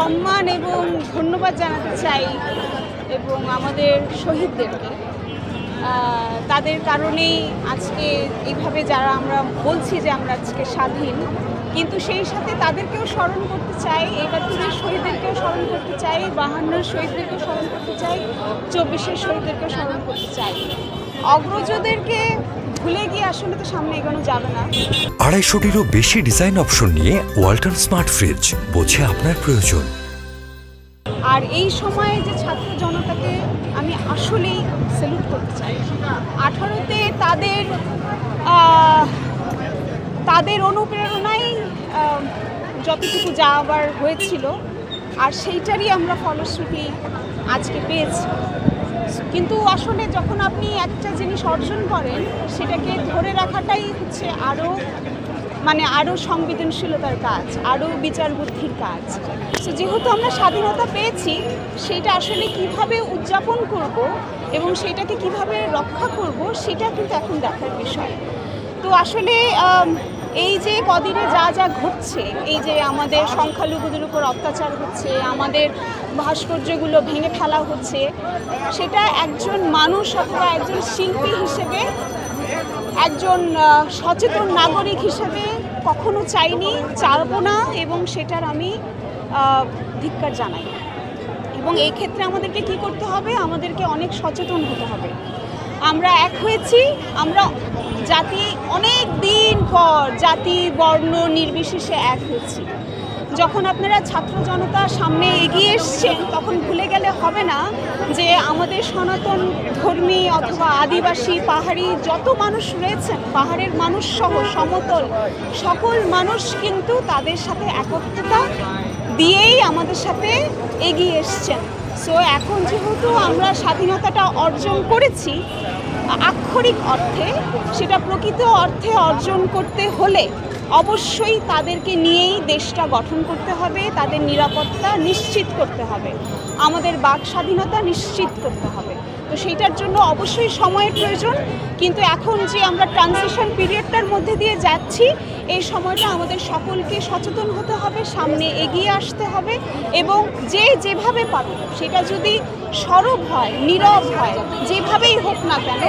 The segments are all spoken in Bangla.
সম্মান এবং ধন্যবাদ জানাতে চাই এবং আমাদের শহীদদেরকে। তাদের কারণেই আজকে এইভাবে যারা আমরা বলছি যে আমরা আজকে স্বাধীন, কিন্তু সেই সাথে তাদেরকেও স্মরণ করতে চাই, ৭১-এর শহীদদেরকেও স্মরণ করতে চাই, ৫২-এর শহীদদেরকেও স্মরণ করতে চাই, ২৪-এর শহীদদেরকেও স্মরণ করতে চাই। অগ্রজদেরকে ভুলে গিয়ে আসলে তো সামনে এগোনো যাবে না। ২৫০টিরও বেশি ডিজাইন অপশন নিয়ে ওয়ালটন স্মার্ট ফ্রিজ, বোঝে আপনার প্রয়োজন। আর এই সময়ে যে ছাত্র জনতাকে আমি আসলেই স্যালুট করতে চাই। ১৮তে তাদের অনুপ্রেরণায় যতটুকু যাওয়ার হয়েছিল, আর সেইটারই আমরা ফলশ্রুতি আজকে পেয়েছি। কিন্তু আসলে যখন আপনি একটা জিনিস অর্জন করেন, সেটাকে ধরে রাখাটাই হচ্ছে আরও সংবেদনশীলতার কাজ, আরও বিচার বুদ্ধির কাজ। তো যেহেতু আমরা স্বাধীনতা পেয়েছি, সেটা আসলে কিভাবে উদযাপন করব এবং সেটাকে কিভাবে রক্ষা করব, সেটা কিন্তু এখন দেখার বিষয়। তো আসলে এই যে কদিনে যা যা ঘটছে, এই যে আমাদের সংখ্যালঘুদের উপর অত্যাচার হচ্ছে, আমাদের ভাস্কর্যগুলো ভেঙে ফেলা হচ্ছে, সেটা একজন মানুষ অথবা একজন শিল্পী হিসেবে, একজন সচেতন নাগরিক হিসেবে কখনো চাইনি, চাইবো না, এবং সেটার আমি ধিক্কার জানাই। এবং এই ক্ষেত্রে আমাদেরকে কি করতে হবে? আমাদেরকে অনেক সচেতন হতে হবে। আমরা এক হয়েছি, আমরা জাতি অনেক দিন পর জাতি বর্ণ নির্বিশেষে এক হয়েছি। যখন আপনারা ছাত্র জনতা সামনে এগিয়ে এসছেন, তখন ভুলে গেলে হবে না যে আমাদের সনাতন ধর্মী অথবা আদিবাসী পাহাড়ি যত মানুষ রয়েছেন, পাহাড়ের মানুষ সহ সমতল সকল মানুষ কিন্তু তাদের সাথে একত্রতা দিয়েই আমাদের সাথে এগিয়ে এসছেন। সো এখন যেহেতু আমরা স্বাধীনতাটা অর্জন করেছি আক্ষরিক অর্থে, সেটা প্রকৃত অর্থে অর্জন করতে হলে অবশ্যই তাদেরকে নিয়েই দেশটা গঠন করতে হবে, তাদের নিরাপত্তা নিশ্চিত করতে হবে, আমাদের বাক স্বাধীনতা নিশ্চিত করতে হবে। তো সেইটার জন্য অবশ্যই সময়ের প্রয়োজন, কিন্তু এখন যে আমরা ট্রানজিশন পিরিয়ডটার মধ্যে দিয়ে যাচ্ছি, এই সময়টা আমাদের সকলকে সচেতন হতে হবে, সামনে এগিয়ে আসতে হবে, এবং যে যেভাবে পারো, সেটা যদি সরব হয়, নীরব হয়, যেভাবেই হোক না কেন,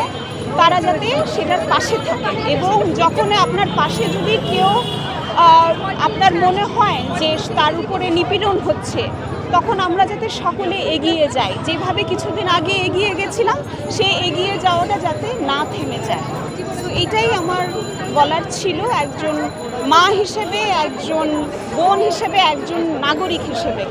তারা যাতে সেটার পাশে থাকে। এবং যখন আপনার পাশে যদি কেউ আপনার মনে হয় যে তার উপরে নিপীড়ন হচ্ছে, তখন আমরা যাতে সকলে এগিয়ে যাই, যেভাবে কিছুদিন আগে এগিয়ে গেছিলাম, সেই এগিয়ে যাওয়াটা যাতে না থেমে যায়। তো এটাই আমার বলার ছিল, একজন মা হিসেবে, একজন বোন হিসেবে, একজন নাগরিক হিসেবে।